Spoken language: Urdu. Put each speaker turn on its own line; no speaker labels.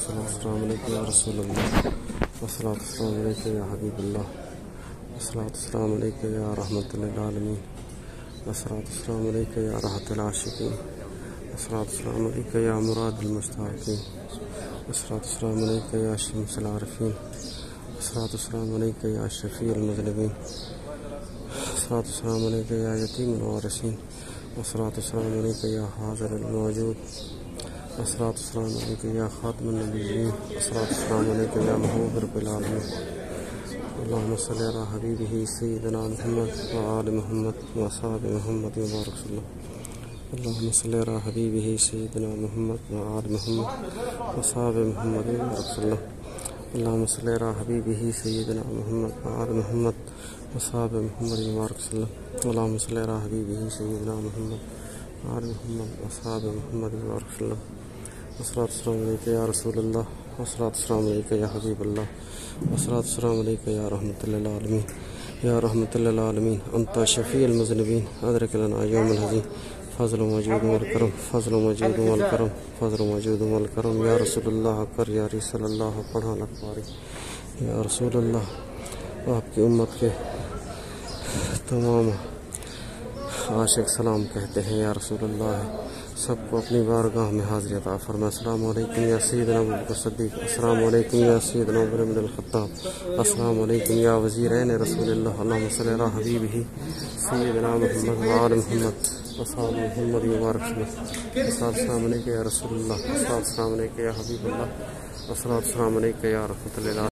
السلام علیکم یا رسول اللہ، والصلاة والسلام علیکم یا حبیب اللہ، والصلاة والسلام علیکم یا رحمت للعالمین، والصلاة والسلام علیکم یا راحت العاشقین، والصلاة والسلام علیکم یا مراد المشتاقین، والصلاة والسلام علیکم یا شمس العارفین، والصلاة والسلام علیکم یا شفیع المذنبین، والصلاة والسلام علیکم یا یتیم الوارثین، والصلاة والسلام علیکم یا حاضر الموجود، والصلاة والسلام علیکم یا خاتم النبیین، والصلاة والسلام علیکم یا محبوب رب العالمین، اللہم صلی علی حبیبہ سیدنا محمد وآل محمد واصحاب محمد وبارک وسلم، اللہم صلی علی حبیبہ سیدنا محمد وآل محمد واصحاب محمد وبارک وسلم، اللہم صلی علی حبیبہ سیدنا محمد وآل محمد واصحاب محمد وبارک وسلم، اللہم صلی علی حبیبہ سیدنا محمد وآل محمد واصحاب محمد وبارک وسلم، والصلاة والسلام علیکم یا رسول اللہ، والصلاة والسلام علیکم یا حبیب اللہ، والصلاة والسلام علیکم یا رحمت للعالمین، یا رحمت للعالمین، انت شفیع المذنبین، ادرک لنا یوم الحزین، فضل و مجود والکرم، فضل و مجود والکرم، فضل و مجود والکرم، یا رسول اللہ کر یاری صلی اللہ پڑھا لکھواری، یا رسول اللہ آپ کی امت کے تمام عاشق سلام کہتے ہیں، یا رسول اللہ سب کو اپنی بارگاہ میں حاضری عطا فرمائے۔ السلام علیکم یا سیدنا ابوبکر صدیق، السلام علیکم یا سیدنا عمر بن الخطاب، السلام علیکم یا وزیرین رسول اللہ، اللہم صلی علی حبیبہ سیدنا محمد وآل محمد وصحاب محمد وبارک وسلم، السلام علیکم یا رسول اللہ، السلام علیکم یا حبیب اللہ، السلام علیکم یا رحمت اللہ۔